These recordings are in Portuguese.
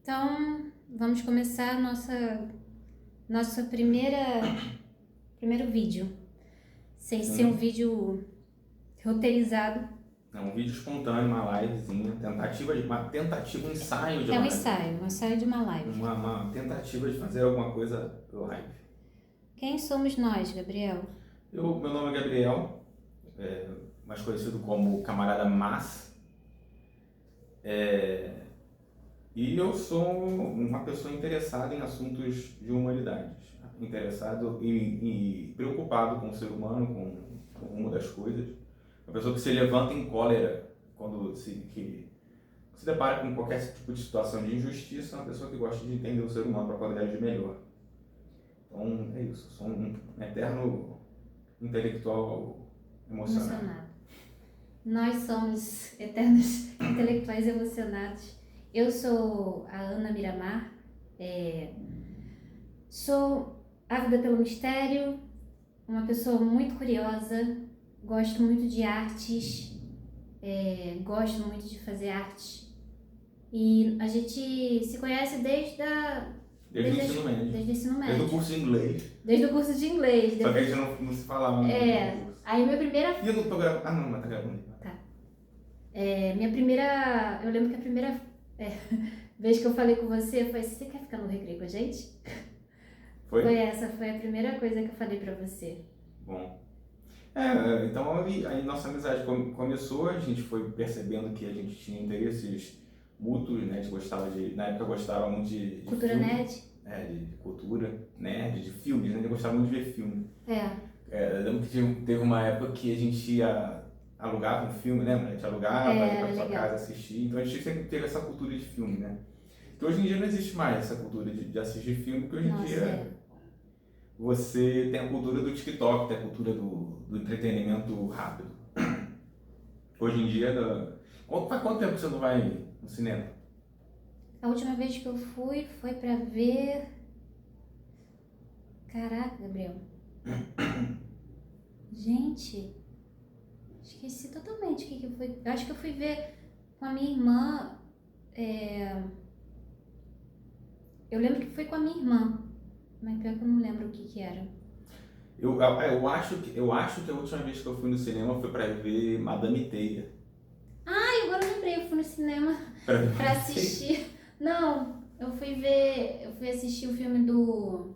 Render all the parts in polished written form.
Então, vamos começar nossa primeiro vídeo, sem ser um vídeo roteirizado. É um vídeo espontâneo, uma livezinha, um ensaio de É um live. ensaio de uma live. Uma tentativa de fazer alguma coisa live. Quem somos nós, Gabriel? Meu nome é Gabriel, mais conhecido como Camarada Mas. E eu sou uma pessoa interessada em assuntos de humanidades, interessado e preocupado com o ser humano, com o rumo das coisas. Uma pessoa que se levanta em cólera quando que se depara com qualquer tipo de situação de injustiça, é uma pessoa que gosta de entender o ser humano para poder agir melhor. Então é isso, eu sou um eterno intelectual emocionado. Nós somos eternos intelectuais emocionados. Eu sou a Ana Miramar, sou ávida pelo mistério, uma pessoa muito curiosa, gosto muito de artes, gosto muito de fazer arte. E a gente se conhece desde o ensino médio. Desde o ensino médio. Desde o curso de inglês. Desde o curso de inglês. Só que a gente não se falava muito. Aí minha primeira... E eu não tô gravando? Ah, não, mas tá gravando. Tá. Eu lembro que a primeira vez que eu falei com você foi: você quer ficar no recreio com a gente? Foi a primeira coisa que eu falei pra você. Bom. Então aí nossa amizade começou, a gente foi percebendo que a gente tinha interesses mútuos, né? A gente gostava na época eu gostava muito de cultura filme, nerd. De cultura, nerd, de filmes, né? A gente gostava muito de ver filme. Eu lembro que teve uma época que a gente alugava um filme, né? A gente alugava, ia pra sua casa assistir, então a gente sempre teve essa cultura de filme, né? Que hoje em dia não existe mais essa cultura de assistir filme, porque hoje em dia você tem a cultura do TikTok, tem a cultura do entretenimento rápido. Hoje em dia, faz quanto tempo que você não vai no cinema? A última vez que eu fui foi pra ver... Caraca, Gabriel. Gente, esqueci totalmente o que foi. Eu acho que eu fui ver com a minha irmã. Eu lembro que foi com a minha irmã, mas pior que eu não lembro o que era. Eu acho que a última vez que eu fui no cinema foi pra ver Madame Teia. Agora eu lembrei, eu fui no cinema pra assistir. Não, eu fui assistir o filme do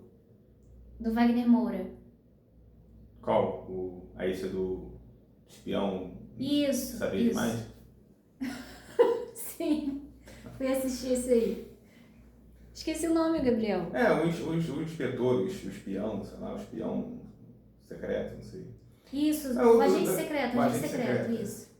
Wagner Moura. Qual? Esse do espião? Isso. Saber demais? Sim, fui assistir esse aí. Esqueci o nome, Gabriel. O inspetor, o espião, sei lá, o espião secreto, não sei. Isso, o agente secreto, isso.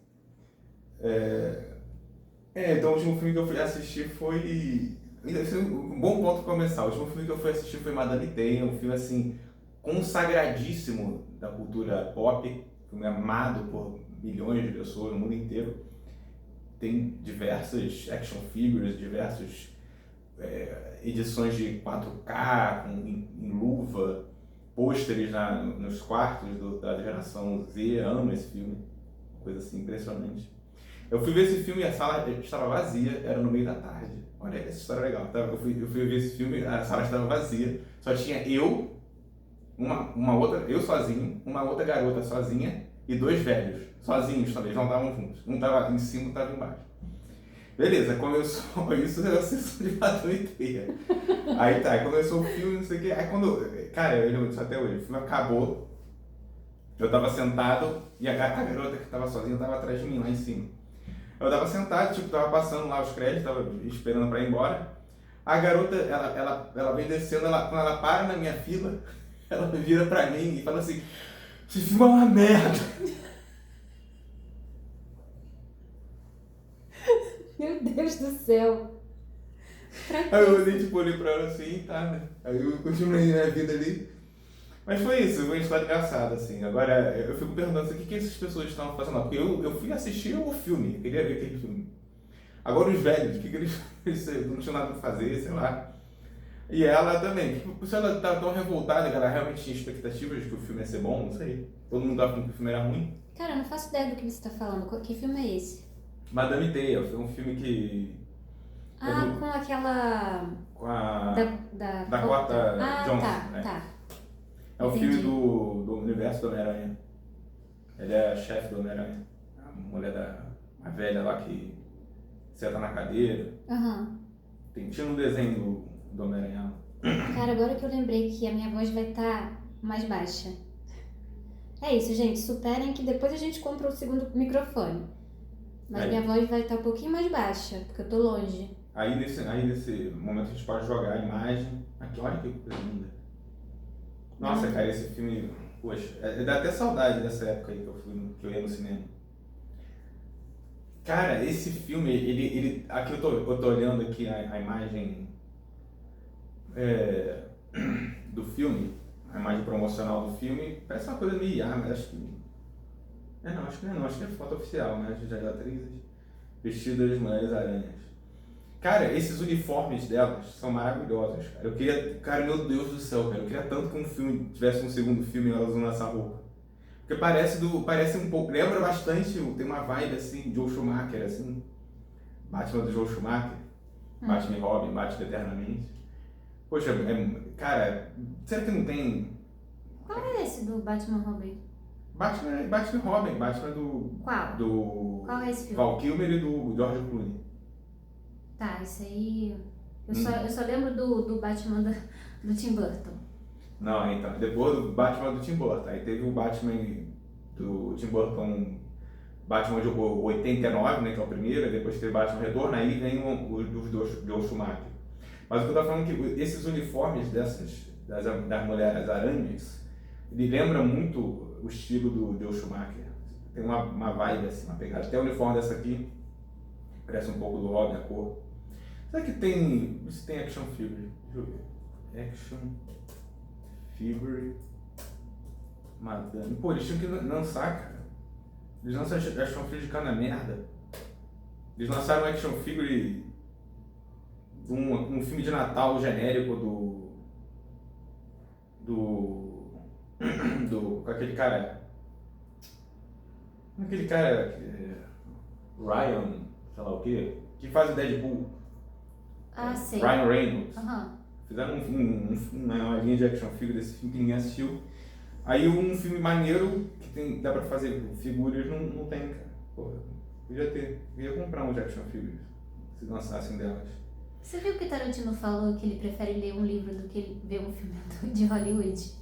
Então o último filme que eu fui assistir foi... Um bom ponto pra começar. O último filme que eu fui assistir foi Madame Teia, um filme assim, consagradíssimo da cultura pop, filme amado por milhões de pessoas no mundo inteiro. Tem diversas action figures, diversas edições de 4K, em luva, pôsteres nos quartos da geração Z. Amo esse filme, coisa assim impressionante. Eu fui ver esse filme e a sala estava vazia, era no meio da tarde. Olha, essa história é legal. Eu fui ver esse filme, a sala estava vazia, só tinha eu, eu sozinho, uma outra garota sozinha e dois velhos, sozinhos também, não estavam juntos. Um estava em cima, outro estava embaixo. Beleza, começou isso, era a sessão de Madame Teia. Aí começou o filme, não sei o que. Aí cara, eu lembro disso até hoje, o filme acabou, eu tava sentado e a garota que tava sozinha tava atrás de mim, lá em cima. Eu tava sentado, tava passando lá os créditos, tava esperando pra ir embora. A garota, ela vem descendo, quando ela para na minha fila, ela vira pra mim e fala assim: esse filme é uma merda. Meu Deus do céu. Aí eu olhei pra ela assim, tá, né? Aí eu continuei minha vida ali. Mas foi isso, foi uma história engraçada, assim. Agora, eu fico perguntando assim, o que essas pessoas estavam fazendo lá? Porque eu fui assistir o filme, eu queria ver aquele filme. Agora os velhos, o que eles não tinham nada pra fazer, sei lá. E ela também, se ela tá tão revoltada que ela realmente tinha expectativas de que o filme ia ser bom, não sei. Todo mundo tava falando que o filme era ruim. Cara, eu não faço ideia do que você tá falando. Que filme é esse? Madame Teia, foi um filme que Ah, com aquela... Com a Da Dakota Johnson. Tá, né? tá. É o Entendi. filme do universo do Homem-Aranha. Ele é a chefe do Homem-Aranha. A mulher a velha lá que senta na cadeira. Aham. Tinha um desenho do Homem-Aranha. Cara, agora que eu lembrei que a minha voz vai estar mais baixa. É isso, gente. Superem que depois a gente compra o segundo microfone. Mas É. minha voz vai estar um pouquinho mais baixa, porque eu tô longe. Aí nesse momento a gente pode jogar a imagem. Aqui, olha que coisa linda. Nossa, cara, esse filme, poxa, dá até saudade dessa época aí que eu ia no cinema. Cara, esse filme, aqui eu tô olhando aqui a imagem do filme, a imagem promocional do filme, parece uma coisa meio mas acho que... acho que não, acho que é foto oficial, né? De atrizes vestidas de mulheres-aranhas. Cara, esses uniformes delas são maravilhosos, cara. Eu queria, cara, meu Deus do céu, cara, eu queria tanto que um filme tivesse um segundo filme e elas usando essa roupa. Porque parece um pouco, lembra bastante, tem uma vibe assim, Joel Schumacher, assim, Batman do Joel Schumacher, Batman e Robin, Batman Eternamente. Poxa, cara, será que não tem... Qual é esse do Batman Robin? Batman e Robin, Batman Qual? do Qual é esse filme? Val Kilmer e do George Clooney. Tá, esse aí... Eu só lembro do Batman do Tim Burton. Não, então, depois do Batman do Tim Burton, aí teve o Batman do Tim Burton, Batman de 89, né, que é o primeiro, aí depois teve Batman Retorno, aí vem os dois Joel Schumacher. Mas o que eu tô falando é que esses uniformes das mulheres aranhas, ele lembra muito o estilo do Joel Schumacher. Tem uma vibe assim, uma pegada. Até o uniforme dessa aqui parece um pouco do Robin, a cor. Será que tem... Isso tem action figure? Deixa eu ver. Action figure Madame. Pô, eles tinham que lançar, cara. Eles lançam action figure de cada merda. Eles lançaram um action figure de um filme de Natal genérico com aquele cara. Aquele cara. Ryan, sei lá o quê, que faz o Deadpool. Ah, sei. Ryan Reynolds. Aham. Fizeram uma linha de action figure desse filme que ninguém assistiu. Aí um filme maneiro que dá pra fazer figuras não tem, cara. Pô, podia comprar uns action figures se lançassem delas. Você viu que Tarantino falou que ele prefere ler um livro do que ver um filme de Hollywood?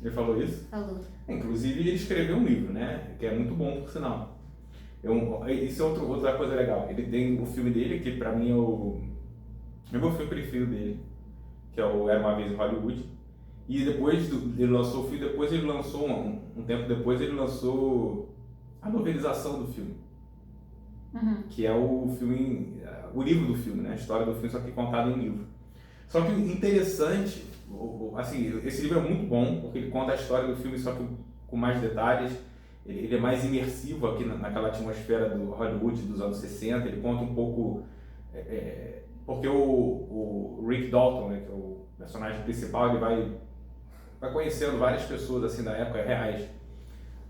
Ele falou isso? Falou. Inclusive ele escreveu um livro, né? Que é muito bom, por sinal. Isso é outra coisa legal. Ele tem o filme dele, que pra mim é o meu filme preferido dele, que é o Era Uma Vez em Hollywood. E depois ele lançou o filme, depois ele lançou, um tempo depois, ele lançou a novelização do filme. Uhum. Que é o livro do filme, né? A história do filme, só que contada em livro. Só que o interessante, assim, esse livro é muito bom, porque ele conta a história do filme, só que com mais detalhes. Ele é mais imersivo aqui naquela atmosfera do Hollywood dos anos 60. Ele conta um pouco... porque o Rick Dalton, né, que é o personagem principal, ele vai conhecendo várias pessoas assim da época reais,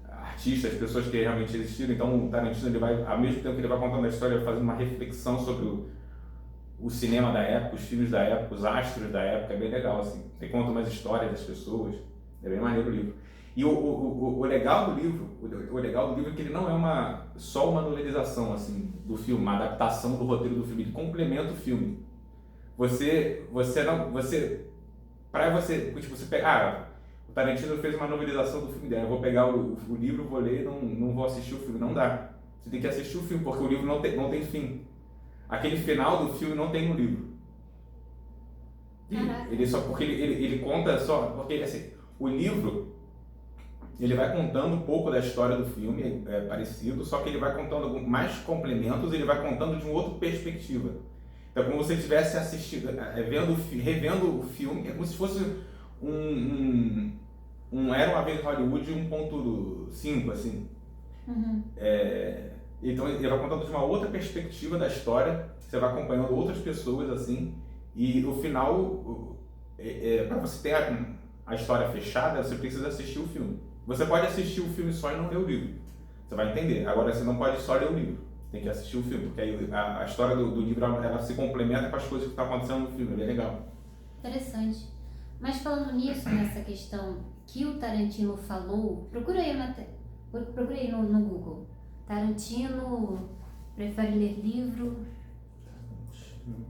artistas, pessoas que realmente existiram. Então o Tarantino, ele vai, ao mesmo tempo que ele vai contando a história, ele vai fazendo uma reflexão sobre o cinema da época, os filmes da época, os astros da época. É bem legal, assim. Ele conta umas histórias das pessoas. É bem maneiro o livro. E o legal do livro é que ele não é só uma novelização assim, do filme, uma adaptação do roteiro do filme. Ele complementa o filme. Tipo, você pega, o Tarantino fez uma novelização do filme dele, eu vou pegar o livro, vou ler e não vou assistir o filme. Não dá. Você tem que assistir o filme, porque o livro não tem fim. Aquele final do filme não tem no livro. Porque ele conta só, porque assim, o livro, ele vai contando um pouco da história do filme, é parecido, só que ele vai contando mais complementos, ele vai contando de uma outra perspectiva. Então, como se você estivesse assistindo, revendo o filme, é como se fosse Era Uma Vez em Hollywood 1.5, assim. Uhum. Então, ele vai contando de uma outra perspectiva da história, você vai acompanhando outras pessoas, assim, e no final, para você ter a história fechada, você precisa assistir o filme. Você pode assistir o filme só e não ler o livro. Você vai entender. Agora, você não pode só ler o livro. tem que assistir o filme, porque aí a história do livro ela se complementa com as coisas que estão acontecendo no filme, é bem legal. Interessante. Mas falando nisso, nessa questão que o Tarantino falou, procura aí, procura aí no Google. Tarantino prefere ler livro.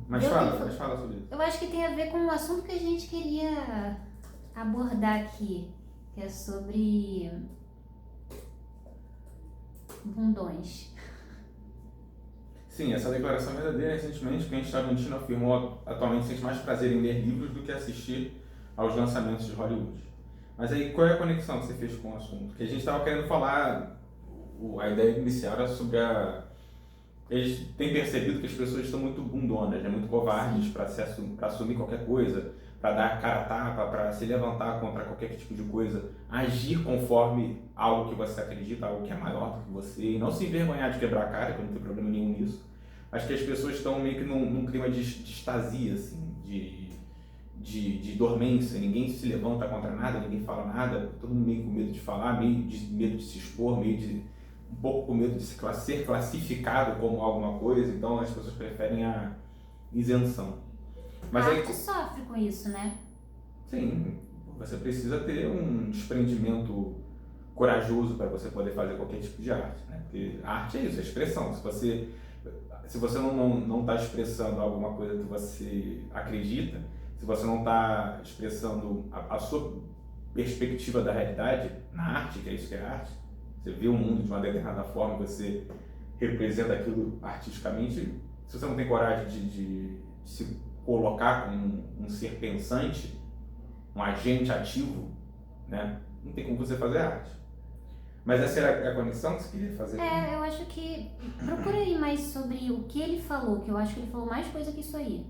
Mas fala sobre isso. Eu acho que tem a ver com o assunto que a gente queria abordar aqui, que é sobre bundões. Sim, essa declaração é verdadeira. Recentemente, o Quentin Tarantino afirmou atualmente sente mais prazer em ler livros do que assistir aos lançamentos de Hollywood. Mas aí, qual é a conexão que você fez com o assunto? Porque a gente estava querendo falar, a ideia inicial era sobre eles têm percebido que as pessoas estão muito bundonas, né? Muito covardes para assumir qualquer coisa, para dar a cara a tapa, para se levantar contra qualquer tipo de coisa, agir conforme algo que você acredita, algo que é maior do que você, e não se envergonhar de quebrar a cara, que não tem problema nenhum nisso. Acho que as pessoas estão meio que num clima de extasia, assim, de dormência, ninguém se levanta contra nada, ninguém fala nada, todo mundo meio com medo de falar, meio de medo de se expor, um pouco com medo de ser classificado como alguma coisa, então as pessoas preferem a isenção. Mas a arte sofre com isso, né? Sim, você precisa ter um desprendimento corajoso para você poder fazer qualquer tipo de arte, né? Porque a arte é isso, é expressão. Se você não está expressando alguma coisa que você acredita, se você não está expressando a sua perspectiva da realidade na arte, que é isso que é arte, você vê o mundo de uma determinada forma, você representa aquilo artisticamente, se você não tem coragem de se colocar como um ser pensante, um agente ativo, né? Não tem como você fazer arte. Mas essa era a conexão que você queria fazer? Eu acho que... Procura aí mais sobre o que ele falou, que eu acho que ele falou mais coisa que isso aí.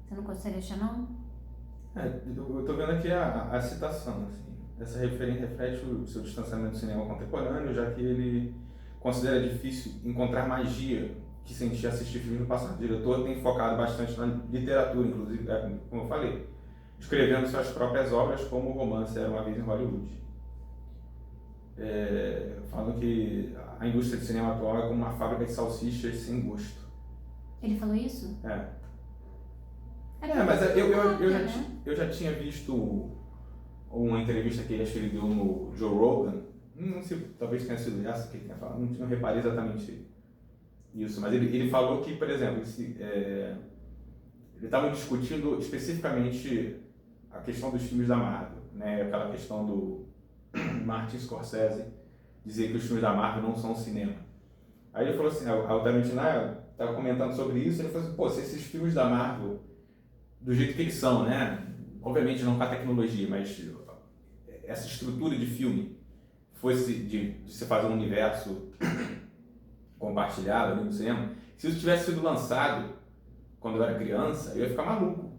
Você não consegue achar, não? Eu estou vendo aqui a citação, assim. Essa referência reflete o seu distanciamento do cinema contemporâneo, já que ele considera difícil encontrar magia que sentia assistir filmes no passado. O diretor tem focado bastante na literatura, inclusive, como eu falei, escrevendo suas próprias obras, como o romance Era Uma Vez em Hollywood. Falando que a indústria de cinema atual é como uma fábrica de salsichas sem gosto. Ele falou isso? Mas eu já tinha visto uma entrevista que ele deu no Joe Rogan, não sei, talvez tenha sido essa que ele tinha falado, não reparei exatamente isso, mas ele falou que, por exemplo, ele estava discutindo especificamente a questão dos filmes da Marvel, né? Aquela questão do Martin Scorsese dizer que os filmes da Marvel não são cinema. Aí ele falou assim, o Tarantino estava comentando sobre isso, ele falou assim, pô, se esses filmes da Marvel, do jeito que eles são, né? Obviamente não com a tecnologia, mas essa estrutura de filme fosse de se fazer um universo compartilhado ali no cinema, se isso tivesse sido lançado quando eu era criança, eu ia ficar maluco.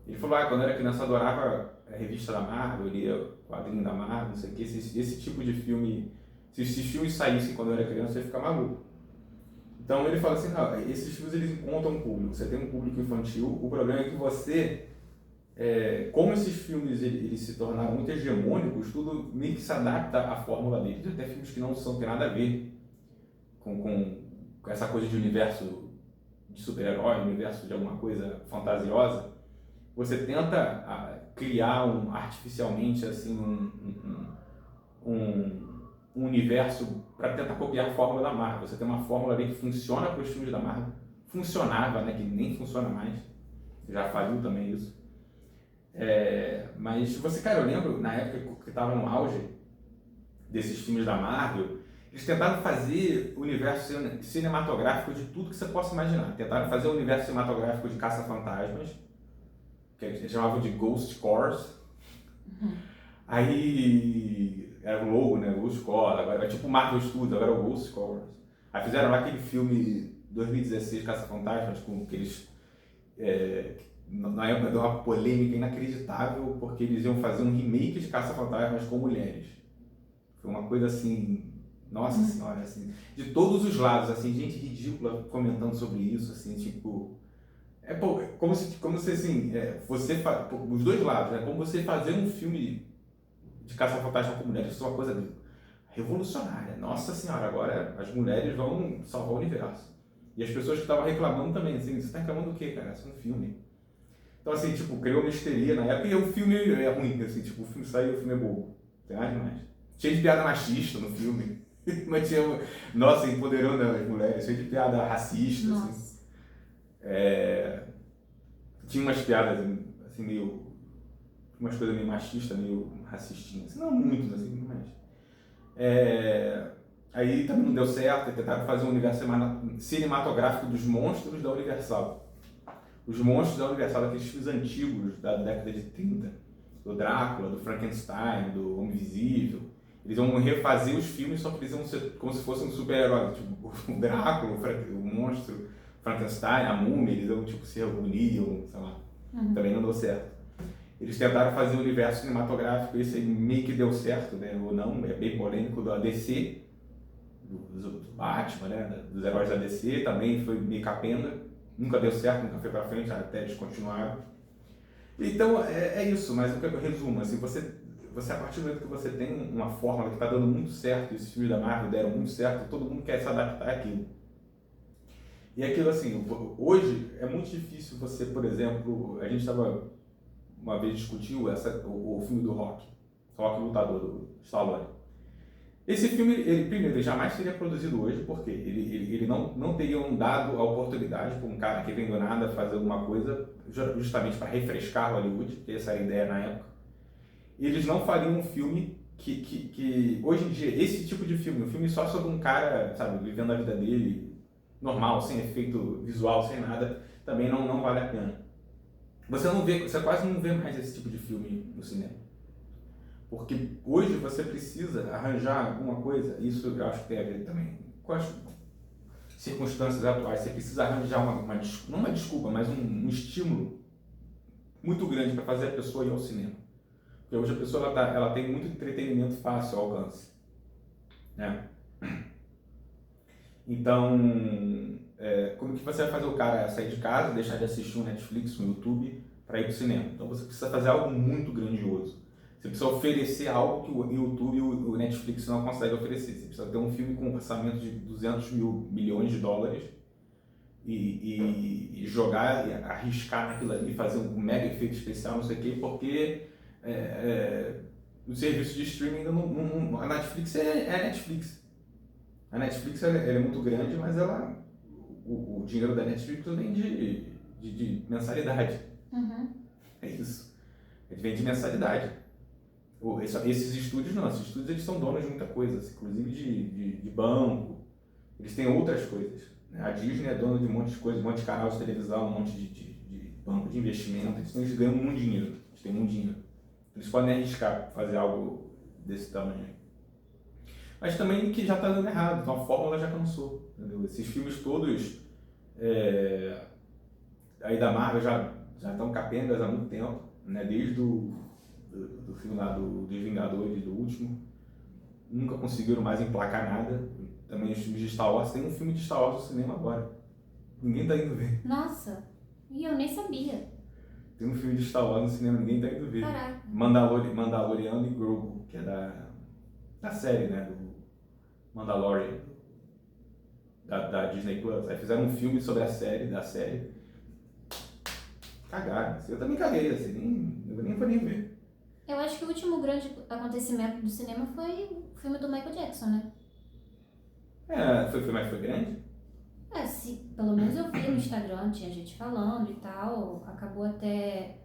Ele falou, quando eu era criança eu adorava a revista da Marvel, eu lia quadrinho da Marvel, não sei o que, esse tipo de filme, se esses filmes saíssem quando eu era criança, eu ia ficar maluco. Então ele fala assim, não, esses filmes eles encontram um público, você tem um público infantil, o problema é que você, como esses filmes eles se tornaram muito hegemônicos, tudo meio que se adapta à fórmula deles, até filmes que não tem nada a ver com essa coisa de universo de super-herói, universo de alguma coisa fantasiosa, você tenta criar artificialmente assim, um universo para tentar copiar a fórmula da Marvel. Você tem uma fórmula ali que funciona para os filmes da Marvel, funcionava, né, que nem funciona mais, já faliu também isso. Mas você, cara, eu lembro na época que estava no auge desses filmes da Marvel, eles tentaram fazer o universo cinematográfico de tudo que você possa imaginar. Tentaram fazer o universo cinematográfico de Caça-Fantasmas, que eles chamavam de Ghost Corps. Aí era o logo, né? Ghost Corps, agora é tipo Marvel Studios, agora é o Ghost Corps. Aí fizeram lá aquele filme 2016, Caça-Fantasmas, com aqueles. Na época deu uma polêmica inacreditável, porque eles iam fazer um remake de Caça-Fantasmas com mulheres. Foi uma coisa assim, nossa senhora, assim, de todos os lados, assim, gente ridícula comentando sobre isso, assim, tipo. Como se assim, os dois lados, né? Como você fazer um filme de Caça-Fantasma com mulheres, isso é uma coisa revolucionária. Nossa senhora, agora as mulheres vão salvar o universo. E as pessoas que estavam reclamando também, assim, você tá reclamando do quê, cara? Isso é um filme. Então, assim, tipo, criou uma histeria na época e o filme é ruim, assim, tipo, o filme saiu, o filme é bobo. Tem nada demais. Cheio de piada machista no filme. Mas tinha, nossa, empoderando as mulheres, cheio de piada racista, assim. Nossa. Tinha umas piadas, assim, meio. Umas coisas meio machistas, meio racistinhas. Assim, não muito, assim, mas. Aí também não deu certo, tentaram fazer um universo cinematográfico dos monstros da Universal. Os monstros da Universal, aqueles filmes antigos da década de 30, do Drácula, do Frankenstein, do Homem Invisível. Eles vão refazer os filmes, só que eles vão ser como se fossem um super-herói. Tipo, o Drácula, o monstro, Frankenstein, a múmia, eles vão tipo, se reuniam, sei lá. Também não deu certo. Eles tentaram fazer um universo cinematográfico, esse aí meio que deu certo, né? Ou não, é bem polêmico, da DC, do Batman, né? Dos heróis da DC, também foi meio capenga. Nunca deu certo, nunca foi pra frente, até eles continuaram. Então, é isso, mas o que eu resumo, assim, você a partir do momento que você tem uma fórmula que está dando muito certo, e esses filmes da Marvel deram muito certo, todo mundo quer se adaptar àquilo. E aquilo, assim, hoje é muito difícil você, por exemplo, a gente estava, uma vez discutiu o filme do Rock Lutador, do Stallone. Esse filme, primeiro, ele jamais seria produzido hoje, porque ele não teriam dado a oportunidade para um cara que vem do nada fazer alguma coisa, justamente para refrescar Hollywood, que essa era a ideia na época. E eles não fariam um filme que hoje em dia, esse tipo de filme, um filme só sobre um cara, sabe, vivendo a vida dele, normal, sem efeito visual, sem nada, também não vale a pena. Você quase não vê mais esse tipo de filme no cinema. Porque hoje você precisa arranjar alguma coisa, isso eu acho que tem a ver também com as circunstâncias atuais, você precisa arranjar não uma desculpa, mas um estímulo muito grande para fazer a pessoa ir ao cinema. Porque hoje a pessoa ela tem muito entretenimento fácil ao alcance. Né? Então, como que você vai fazer o cara sair de casa, deixar de assistir um Netflix, um YouTube, para ir para o cinema? Então você precisa fazer algo muito grandioso. Você precisa oferecer algo que o YouTube e o Netflix não conseguem oferecer. Você precisa ter um filme com um orçamento de 200 milhões de dólares e jogar, e arriscar naquilo ali, fazer um mega efeito especial, não sei o quê, porque o serviço de streaming ainda a Netflix é a Netflix. A Netflix ela é muito grande, mas o dinheiro da Netflix vem de mensalidade. É isso. Ele vem de mensalidade. Esses estúdios não, esses estúdios eles são donos de muita coisa, inclusive de banco, eles têm outras coisas. Né? A Disney é dona de um monte de coisa, um monte de canal de televisão, um monte de banco de investimento, eles ganham muito dinheiro, eles têm muito dinheiro. Eles podem arriscar fazer algo desse tamanho. Mas também que já está dando errado, então a fórmula já cansou. Entendeu? Esses filmes todos aí da Marvel já estão capengas há muito tempo, né? Desde do filme lá dos Vingadores, do último, nunca conseguiram mais emplacar nada. Também os filmes de Star Wars, tem um filme de Star Wars no cinema agora. Ninguém tá indo ver. Nossa, e eu nem sabia. Tem um filme de Star Wars no cinema, ninguém tá indo ver. Caraca. Mandaloriano e Grogu, que é da série, né? Do Mandalorian, da Disney Plus. Aí fizeram um filme sobre da série. Cagaram. Assim, eu também caguei, assim, eu nem vou nem ver. Eu acho que o último grande acontecimento do cinema foi o filme do Michael Jackson, né? Foi grande? Pelo menos eu vi no Instagram, tinha gente falando e tal. Acabou até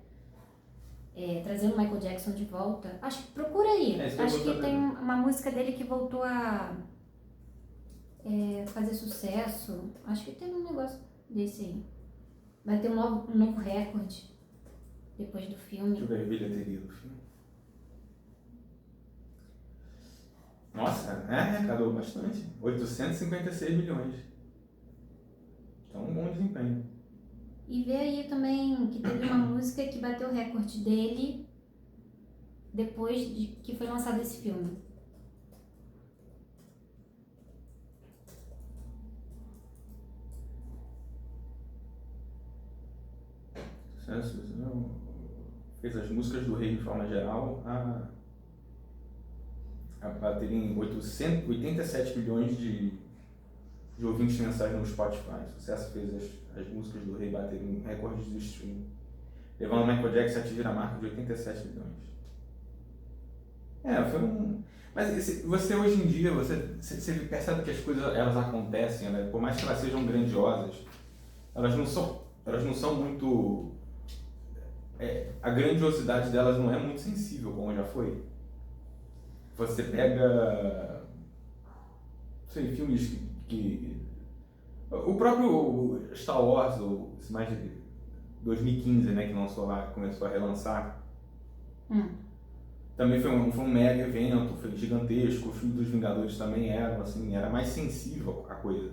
trazendo o Michael Jackson de volta. Acho que procura aí. Acho que tem uma música dele que voltou a fazer sucesso. Acho que tem um negócio desse aí. Vai ter um novo recorde depois do filme. Deixa eu ver a bilheteria do filme. Nossa, arrecadou bastante. 856 milhões. Então, um bom desempenho. E vê aí também que teve uma música que bateu o recorde dele depois de que foi lançado esse filme. Fez as músicas do rei de forma geral a bater em 87 bilhões de ouvintes mensais no Spotify. O sucesso fez as músicas do Rei baterem recordes do streaming, levando o Michael Jackson a atingir a marca de 87 bilhões. Foi um... Mas você hoje em dia, você percebe que as coisas elas acontecem, né? Por mais que elas sejam grandiosas, elas não são muito... a grandiosidade delas não é muito sensível, como já foi. Você pega... sei, filmes que... O próprio Star Wars, esse mais de 2015, né, que lançou lá, começou a relançar. Também foi um mega evento, foi gigantesco. O filme dos Vingadores também era mais sensível a coisa.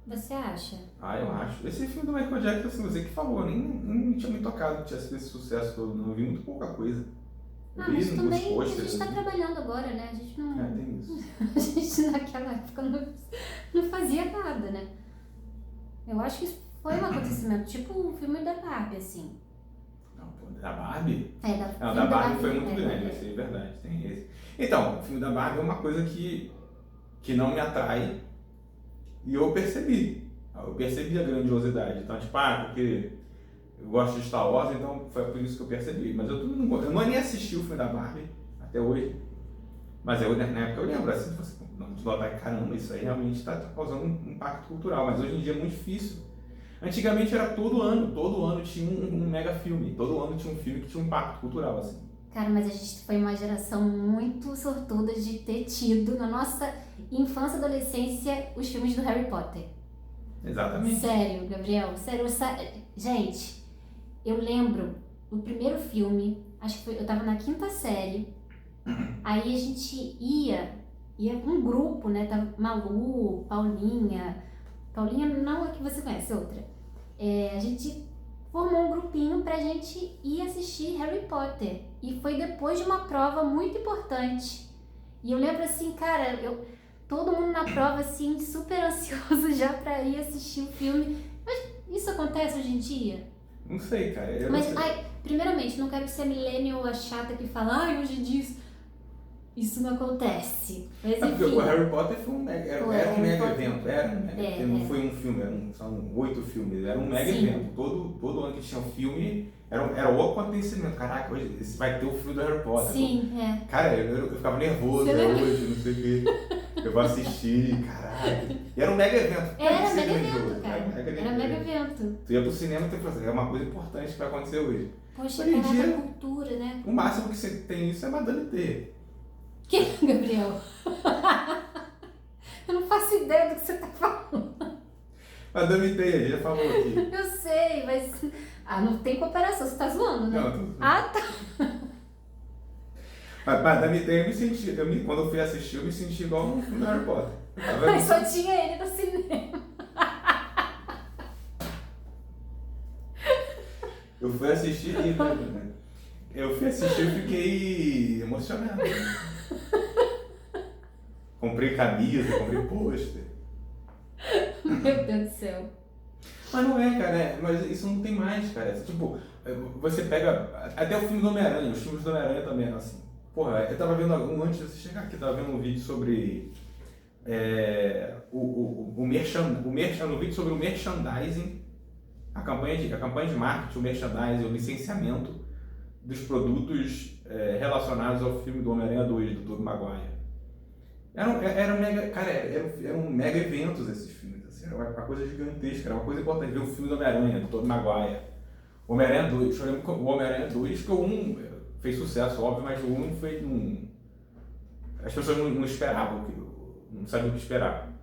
Você acha? Eu acho. Esse filme do Michael Jackson, assim, você que falou, nem tinha me tocado que tinha sido esse sucesso todo, não vi muito pouca coisa. Mas também a gente está trabalhando agora, né? A gente não... tem isso. A gente naquela época não fazia nada, né? Eu acho que isso foi um acontecimento, tipo o filme da Barbie, assim. Da Barbie? Da Barbie foi muito grande, isso é verdade, tem esse. Então, o filme da Barbie é uma coisa que não me atrai e eu percebi. Eu percebi a grandiosidade. Então, porque eu gosto de Star Wars, então foi por isso que eu percebi. Mas eu não nem assisti o filme da Barbie até hoje. Mas na época eu lembro, assim, você notar, caramba, isso aí realmente está causando um impacto cultural. Mas hoje em dia é muito difícil. Antigamente era todo ano tinha um mega filme, todo ano tinha um filme que tinha um impacto cultural, assim. Cara, mas a gente foi uma geração muito sortuda de ter tido na nossa infância e adolescência os filmes do Harry Potter. Exatamente. Sério, Gabriel, sério, gente, eu lembro o primeiro filme, acho que eu tava na 5ª série, aí a gente ia um grupo, né, tava Malu, Paulinha não é que você conhece, outra. A gente formou um grupinho pra gente ir assistir Harry Potter. E foi depois de uma prova muito importante. E eu lembro assim, cara, todo mundo na prova, assim, super ansioso já pra ir assistir o filme. Mas isso acontece hoje em dia? Não sei, cara. Primeiramente, não quero ser millennial a chata que fala, hoje em dia isso não acontece. Mas enfim. Porque o Harry Potter foi um mega evento. Não foi um filme, são 8 filmes. Era um mega evento. Todo ano que tinha um filme, era o acontecimento. Caraca, hoje vai ter o filme do Harry Potter. Sim, Cara, eu ficava nervoso hoje, não sei o quê. Eu vou assistir, caraca. E era um mega evento. Era mega evento, cara. Era mega evento. Tu ia pro cinema e tu ia fazer, é uma coisa importante que vai acontecer hoje. Poxa, caraca, cultura, né? O máximo que você tem isso é Madame T. Que, Gabriel? Eu não faço ideia do que você tá falando. Madame T, a gente já falou aqui. Eu sei, mas... não tem cooperação, você tá zoando, né? Não, tá. Mas Madame T, quando eu fui assistir, eu me senti igual no filme do Harry Potter. Mas só tinha ele no cinema. Eu fui assistir e fiquei emocionado. Comprei camisa, comprei pôster. Meu Deus do céu. Mas não é, cara, mas isso não tem mais, cara. Tipo, você pega até o filme do Homem-Aranha, os filmes do Homem-Aranha também eram assim. Porra, eu tava vendo, antes de você chegar aqui, eu tava vendo um vídeo sobre um vídeo sobre o merchandising, a campanha de marketing, o merchandising, o licenciamento dos produtos relacionados ao filme do Homem-Aranha 2, do Tobey Maguire. Eram mega eventos esses filmes, assim, era uma coisa gigantesca, era uma coisa importante ver o filme do Homem-Aranha, do Tobey Maguire. O Homem-Aranha 2, eu lembro que o Homem-Aranha 2, que o 1 fez sucesso, óbvio, mas o 1 foi as pessoas não esperavam, não sabiam o que esperar.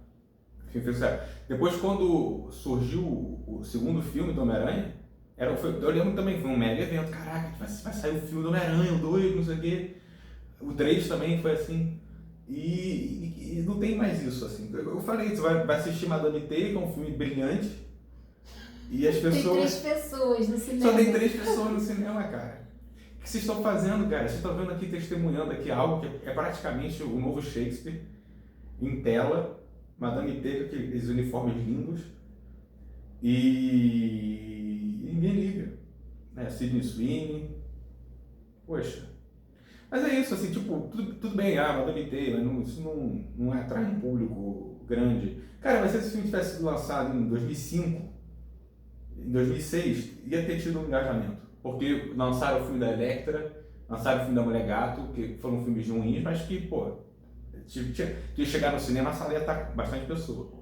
O filme fez sucesso. Depois, quando surgiu o segundo filme do Homem-Aranha, eu lembro também, foi um mega evento, caraca, vai sair o filme do Homem-Aranha, o 2, não sei o quê. O 3 também foi assim. E não tem mais isso, assim. Eu falei, você vai assistir Madame T, que é um filme brilhante, e as pessoas... Tem 3 pessoas no cinema. Só tem 3 pessoas no cinema, cara. O que vocês estão fazendo, cara? Vocês estão vendo aqui, testemunhando aqui algo que é praticamente o novo Shakespeare, em tela, Madame T, com aqueles uniformes lindos, e ninguém liga. Sydney Sweeney, poxa. Mas é isso, assim, tipo, tudo bem, Madame Teia, mas isso não atrai um público grande. Cara, mas se esse filme tivesse sido lançado em 2005, em 2006, ia ter tido um engajamento. Porque lançaram o filme da Electra, lançaram o filme da Mulher Gato, que foram filmes ruins, mas que, pô, tinha chegar no cinema, a sala ia estar com bastante pessoa.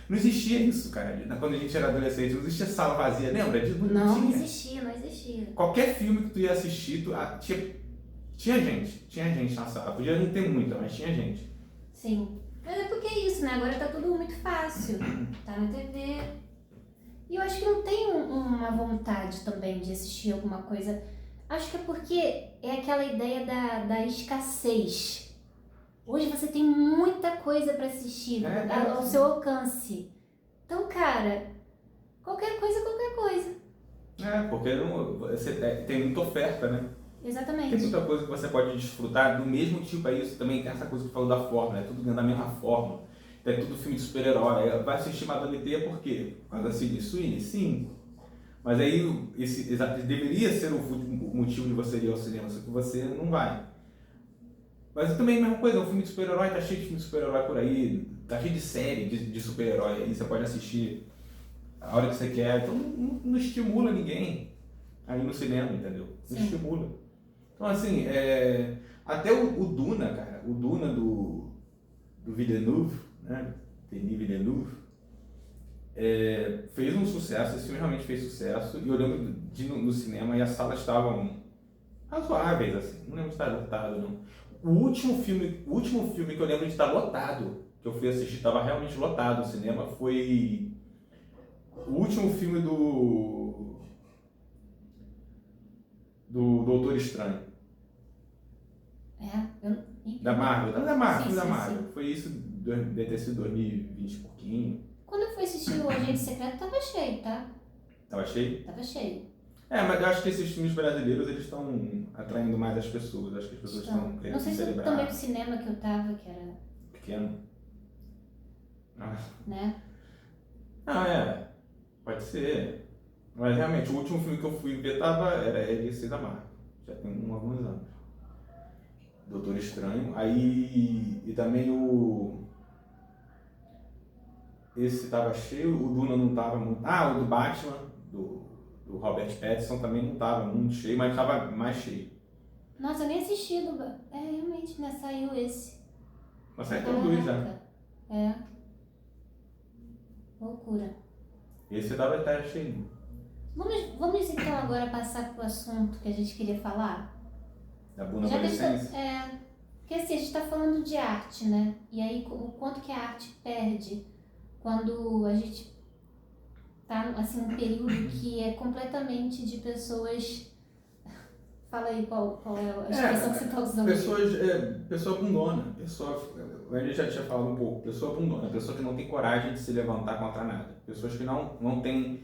Não existia isso, cara. Quando a gente era adolescente, não existia sala vazia, lembra disso? Não existia, não existia. Qualquer filme que tu ia assistir, tinha gente na sala. Podia não ter muita, mas tinha gente. Sim. Mas é porque é isso, né? Agora tá tudo muito fácil. Tá na TV. E eu acho que não tem uma vontade também de assistir alguma coisa. Acho que é porque é aquela ideia da escassez. Hoje você tem muita coisa pra assistir ao seu alcance. Então, cara, qualquer coisa é qualquer coisa. Porque tem muita oferta, né? Exatamente. Tem muita coisa que você pode desfrutar do mesmo tipo. É isso também, tem essa coisa que eu falo da fórmula, é tudo dentro da mesma fórmula. É tudo filme de super-herói. Vai assistir Madame Teia por quê? Por causa da Sydney Sweeney? Sim. Mas aí esse deveria ser o motivo de você ir ao cinema, só que você não vai. Mas também a mesma coisa, um filme de super-herói, tá cheio de filme de super-herói por aí, tá cheio de série de super-herói aí, você pode assistir a hora que você quer, então não estimula ninguém aí no cinema, entendeu? Não Sim. estimula. Então assim, até o Duna, cara, o Duna do Villeneuve, né, Denis Villeneuve, fez um sucesso, esse filme realmente fez sucesso, e eu lembro de ir no cinema e as salas estavam razoáveis, assim, não lembro de estar lotado, não. O último filme que eu lembro de estar lotado, que eu fui assistir, estava realmente lotado no cinema, foi o último filme do Doutor Estranho. Da Marvel, Sim, da sim, Marvel. sim. Foi isso, deve ter sido 2020 e pouquinho. Quando eu fui assistir o Agente Secreto, tava cheio, tá? Tava cheio? Tava cheio. Mas eu acho que esses filmes brasileiros, eles estão atraindo mais as pessoas. Acho que as pessoas estão querendo Não sei se celebrar. também o cinema que eu tava, que era... Pequeno. Né? Pode ser. Mas realmente, o último filme que eu fui ver era esse da Marvel. Já tem alguns anos. Doutor Estranho. Aí. E também esse tava cheio, o Duna não tava muito. O do Batman, do Robert Pattinson também não tava muito cheio, mas tava mais cheio. Nossa, eu nem assisti do... realmente, né? Saiu esse. Mas saiu tão dois já. Loucura. Esse tava cheio. Vamos então agora passar pro assunto que a gente queria falar? Da Buna Já que a Adolescência. gente porque assim, a gente tá falando de arte, né? E aí o quanto que a arte perde quando a gente tá assim num período que é completamente de pessoas. Fala aí qual é a expressão que você tá usando. Pessoa bundona, a gente já tinha falado um pouco, pessoa bundona, pessoa que não tem coragem de se levantar contra nada, pessoas que não têm,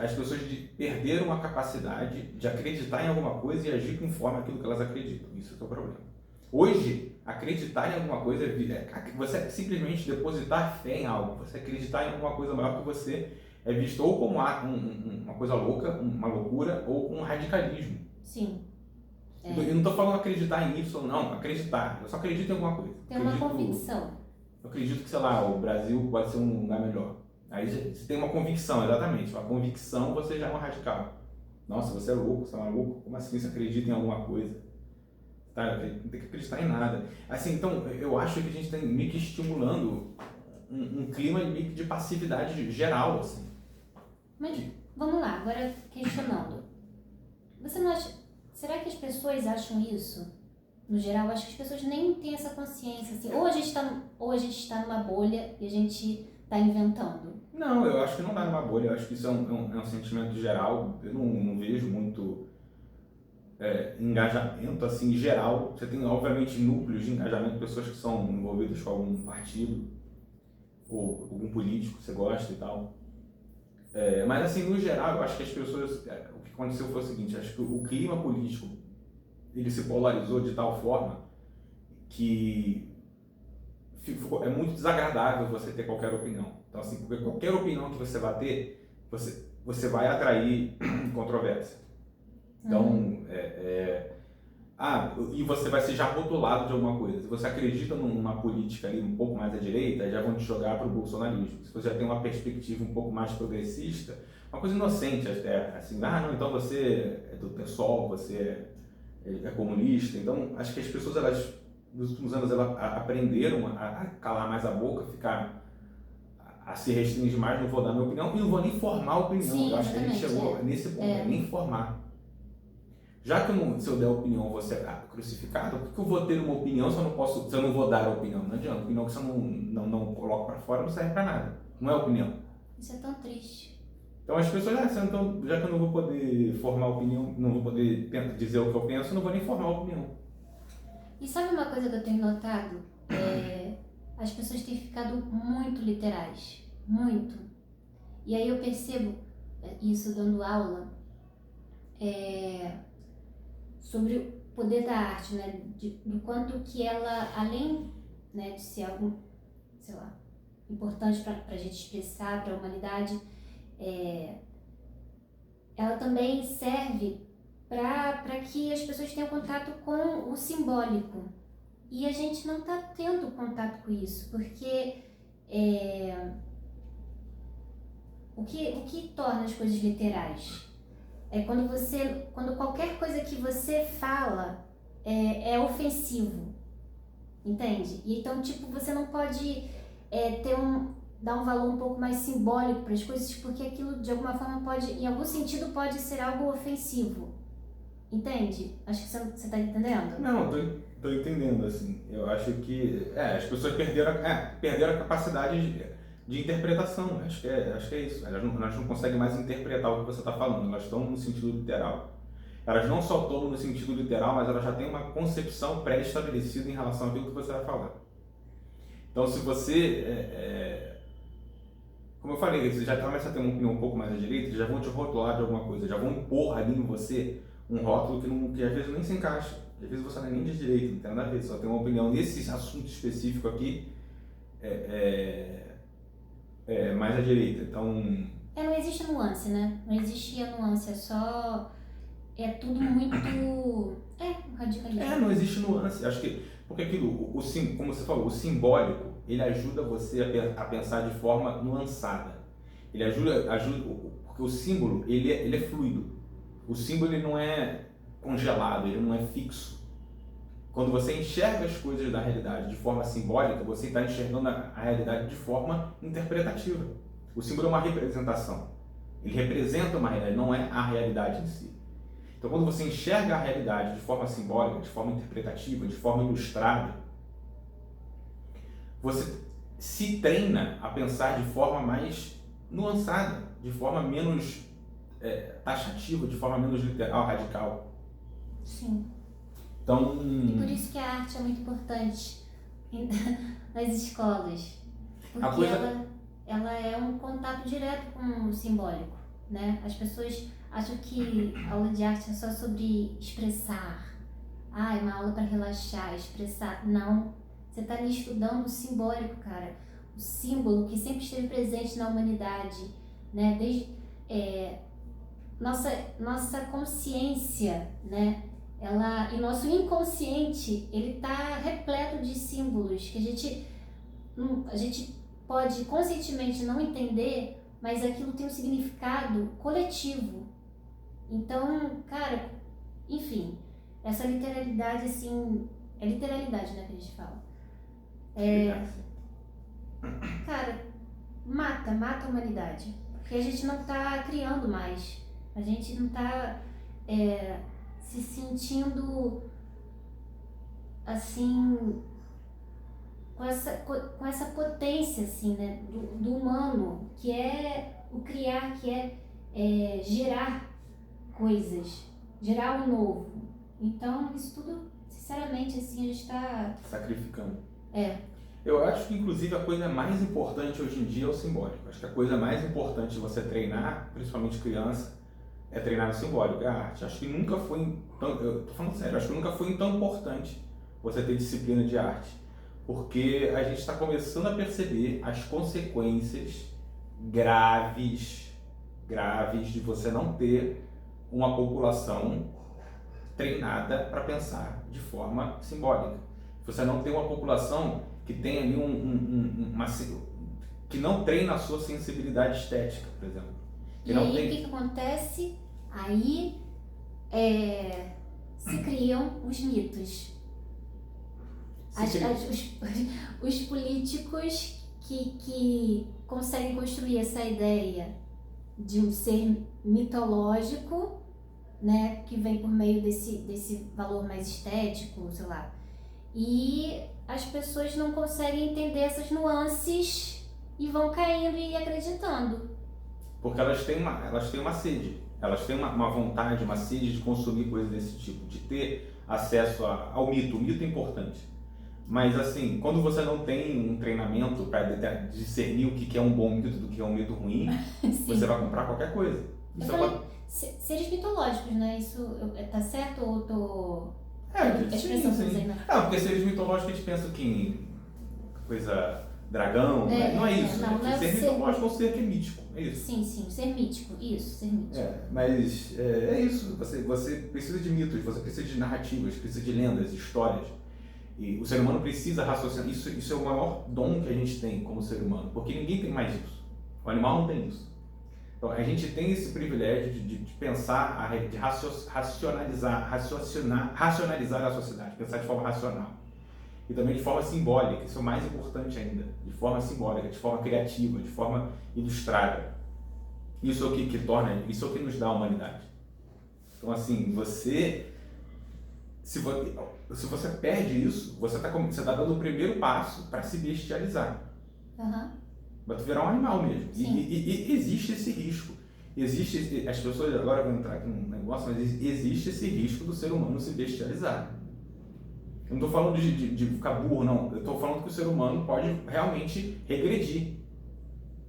as pessoas perderam a capacidade de acreditar em alguma coisa e agir conforme aquilo que elas acreditam, isso é o problema. Hoje, acreditar em alguma coisa você simplesmente depositar fé em algo, você acreditar em alguma coisa maior que você é visto ou como uma coisa louca, uma loucura, ou com um radicalismo. Sim. Eu não estou falando acreditar em isso ou não, acreditar. Eu só acredito em alguma coisa. Tem uma convicção. Eu acredito que, sei lá, o Brasil pode ser um lugar melhor. Aí você tem uma convicção, exatamente. Uma convicção, você já é um radical. Nossa, você é louco, você é maluco? Como assim você acredita em alguma coisa? Tá? Não tem que acreditar em nada. Assim, então, eu acho que a gente está meio que estimulando um clima meio que de passividade geral, assim. Mas vamos lá, agora questionando. Você não acha... Será que as pessoas acham isso? No geral, acho que as pessoas nem têm essa consciência. Assim, ou a gente está numa bolha e a gente está inventando. Não, eu acho que não está numa bolha. Eu acho que isso é um sentimento geral. Eu não vejo muito engajamento assim geral. Você tem, obviamente, núcleos de engajamento, pessoas que são envolvidas com algum partido ou algum político que você gosta e tal. Mas assim, no geral, eu acho que as pessoas... o que aconteceu foi o seguinte, acho que o clima político ele se polarizou de tal forma que é muito desagradável você ter qualquer opinião. Então assim, porque qualquer opinião que você vai ter, você vai atrair controvérsia. Então, e você vai ser já rotulado de alguma coisa. Se você acredita numa política ali um pouco mais à direita, já vão te jogar para o bolsonarismo. Se você já tem uma perspectiva um pouco mais progressista, uma coisa inocente até, assim, não, então você é do PSOL, você é comunista. Então, acho que as pessoas, elas, nos últimos anos, elas aprenderam a calar mais a boca, ficar a se restringir mais, não vou dar minha opinião, e não vou nem formar opinião. Sim, eu acho que a gente chegou nesse ponto, nem formar. Já que se eu der opinião, eu vou ser crucificado, por que eu vou ter uma opinião se eu não vou dar a opinião? Não adianta, opinião que você não coloca para fora não serve para nada, não é opinião. Isso é tão triste. Então as pessoas, então, já que eu não vou poder formar opinião, não vou poder dizer o que eu penso, eu não vou nem formar opinião. E sabe uma coisa que eu tenho notado? As pessoas têm ficado muito literais, muito. E aí eu percebo isso dando aula, sobre o poder da arte, né? Do quanto que ela, além, né, de ser algo, sei lá, importante para a gente expressar para a humanidade, ela também serve para que as pessoas tenham contato com o simbólico. E a gente não está tendo contato com isso, porque o que torna as coisas literais? É quando qualquer coisa que você fala é ofensivo, entende? Então, tipo, você não pode dar um valor um pouco mais simbólico para as coisas, porque aquilo, de alguma forma, pode, em algum sentido, pode ser algo ofensivo, entende? Acho que você está entendendo? Não, tô entendendo, assim. Eu acho que as pessoas perderam a capacidade de interpretação. Acho que é isso. Elas não conseguem mais interpretar o que você está falando. Elas estão no sentido literal. Elas não só tomam no sentido literal, mas elas já têm uma concepção pré-estabelecida em relação àquilo que você vai falar. Então, se você, como eu falei, você já começa a ter uma opinião um pouco mais à direita, eles já vão te rotular de alguma coisa, já vão impor ali em você um rótulo que às vezes nem se encaixa. Às vezes você não é nem de direita, não tem nada a ver, só tem uma opinião nesse assunto específico aqui, mais à direita. Então... não existe nuance, né? Não existe a nuance, é tudo muito... radicalismo. não existe nuance. Acho que, porque aquilo, como você falou, o simbólico, ele ajuda você a pensar de forma nuançada. Ele ajuda porque o símbolo, ele é fluido. O símbolo, ele não é congelado, ele não é fixo. Quando você enxerga as coisas da realidade de forma simbólica, você está enxergando a realidade de forma interpretativa. O símbolo é uma representação. Ele representa uma realidade, não é a realidade em si. Então, quando você enxerga a realidade de forma simbólica, de forma interpretativa, de forma ilustrada, você se treina a pensar de forma mais nuançada, de forma menos taxativa, de forma menos literal, radical. Sim. Então... E por isso que a arte é muito importante nas escolas, porque ela é um contato direto com o simbólico, né? As pessoas acham que a aula de arte é só sobre expressar, é uma aula para relaxar, expressar. Não, você está ali estudando o simbólico, cara, o símbolo que sempre esteve presente na humanidade, né? Desde nossa consciência, né? E nosso inconsciente, ele está repleto de símbolos que a gente pode conscientemente não entender, mas aquilo tem um significado coletivo. Então, cara, enfim, essa literalidade, assim, é literalidade, né, que a gente fala. Cara, mata a humanidade, porque a gente não está criando mais, a gente não está se sentindo assim com essa potência assim, né, do humano, que é o criar, que é gerar coisas, gerar o novo. Então isso tudo, sinceramente, assim, a gente está sacrificando. Eu acho que, inclusive, a coisa mais importante hoje em dia é o simbólico. Acho que a coisa mais importante de você treinar, principalmente criança, é treinar o simbólico, é a arte. Acho que nunca foi eu tô falando sério, acho que nunca foi tão importante você ter disciplina de arte, porque a gente está começando a perceber as consequências graves de você não ter uma população treinada para pensar de forma simbólica. Você não tem uma população que tem ali que não treina a sua sensibilidade estética, por exemplo. E aí o que acontece? Aí se criam os mitos. Os políticos que conseguem construir essa ideia de um ser mitológico, né, que vem por meio desse valor mais estético, sei lá. E as pessoas não conseguem entender essas nuances e vão caindo e acreditando. Porque elas têm uma sede, elas têm uma vontade, uma sede de consumir coisas desse tipo, de ter acesso ao mito. O mito é importante. Mas assim, quando você não tem um treinamento para discernir o que é um bom mito do que é um mito ruim, você vai comprar qualquer coisa. Seres mitológicos, né? Isso tá certo ou tô... sim. Não, porque seres mitológicos a gente pensa que em coisa dragão, né? Não é isso. Ser mitológico é um ser que é mítico, é isso. Sim, ser mítico, isso, ser mítico. Mas é isso, você precisa de mitos, você precisa de narrativas, precisa de lendas, histórias. E o ser humano precisa raciocinar. Isso é o maior dom que a gente tem como ser humano, porque ninguém tem mais isso. O animal não tem isso. Então a gente tem esse privilégio de pensar, de racionalizar a sociedade, pensar de forma racional. E também de forma simbólica, isso é o mais importante ainda, de forma simbólica, de forma criativa, de forma ilustrada. Isso é o que torna, isso é o que nos dá a humanidade. Então assim, se você perde isso, você está dando o primeiro passo para se bestializar. Vai virar um animal mesmo. E existe esse risco. As pessoas agora vão entrar aqui num negócio, mas existe esse risco do ser humano se bestializar. Eu não estou falando de ficar burro, não. Eu estou falando que o ser humano pode realmente regredir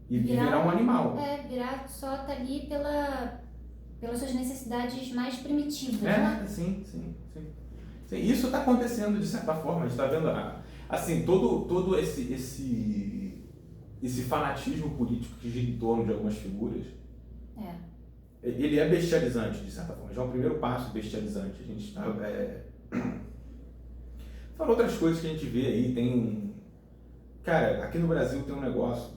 e virar um animal. Virar só tá ali pelas suas necessidades mais primitivas, né? Sim. Isso está acontecendo de certa forma. A gente está vendo, assim, todo esse fanatismo político que gira em torno de algumas figuras. Ele é bestializante, de certa forma. Já é um primeiro passo bestializante. A gente está... Fora outras coisas que a gente vê aí, Cara, aqui no Brasil tem um negócio...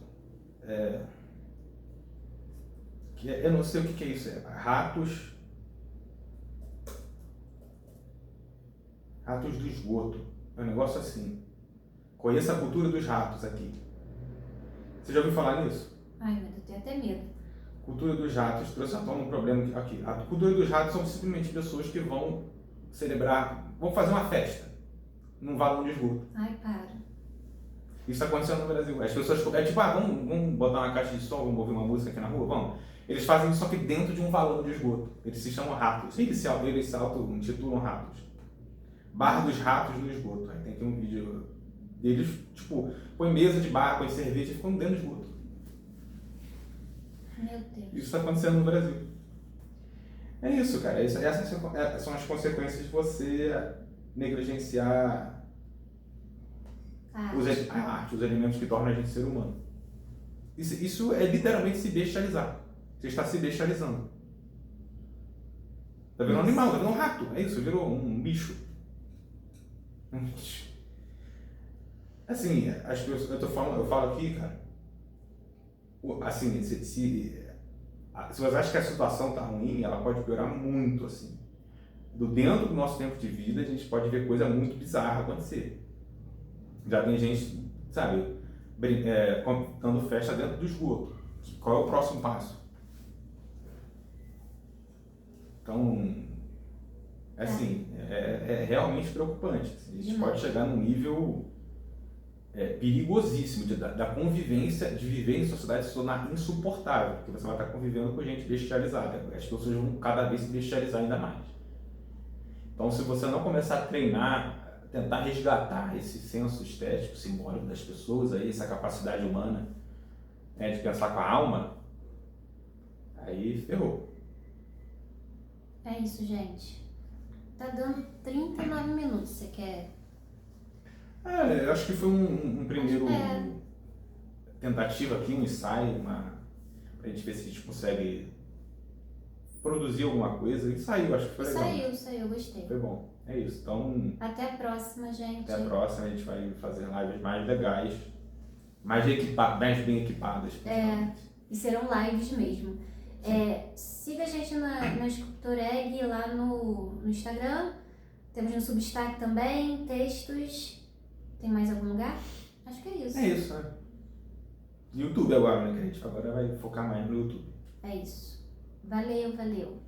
eu não sei o que é isso. Ratos do esgoto. É um negócio assim. Conheça a cultura dos ratos aqui. Você já ouviu falar nisso? Ai, meu Deus, eu tenho até medo. Cultura dos ratos trouxe à tona um problema aqui. A cultura dos ratos são simplesmente pessoas que vão vão fazer uma festa num valão de esgoto. Ai, para. Isso está acontecendo no Brasil. As pessoas, vamos botar uma caixa de som, vamos ouvir uma música aqui na rua, vamos. Eles fazem isso só que dentro de um valão de esgoto. Eles se chamam ratos. Eles se auto-intitulam ratos. Bar dos ratos no esgoto. Aí tem aqui um vídeo deles, põe mesa de bar, põe cerveja e ficam dentro do esgoto. Meu Deus. Isso está acontecendo no Brasil. É isso, cara. Essas são as consequências de você negligenciar a arte, os elementos que tornam a gente ser humano. Isso é literalmente se bestializar. Você está se bestializando. Está virando um animal, está virando um rato. É isso, virou um bicho. Assim, as pessoas, eu falo aqui, cara, assim, se você acha que a situação está ruim, ela pode piorar muito, assim. Dentro do nosso tempo de vida, a gente pode ver coisa muito bizarra acontecer. Já tem gente, sabe, dando festa dentro do esgoto. Qual é o próximo passo? Então, assim, é realmente preocupante. Assim, a gente pode chegar num nível perigosíssimo da convivência, de viver em sociedade se tornar insuportável, porque você vai estar convivendo com gente bestializada. As pessoas vão cada vez se bestializar ainda mais. Então, se você não começar a treinar, tentar resgatar esse senso estético, simbólico das pessoas, aí, essa capacidade humana de pensar com a alma, aí ferrou. É isso, gente. Tá dando 39 minutos, você quer? Eu acho que foi um primeiro tentativa aqui, um ensaio, pra gente ver se a gente consegue produzir alguma coisa e saiu, acho que foi legal. Saiu, gostei. Foi bom. É isso. Então, Até a próxima, gente. até a próxima, a gente vai fazer lives mais legais, mais bem equipadas, principalmente. E serão lives mesmo. Siga a gente na Sculptor Egg lá no Instagram. Temos no Substack também, textos. Tem mais algum lugar? Acho que é isso. É isso, né? YouTube agora, né? Que a gente agora vai focar mais no YouTube. É isso. Valeu. Valeu.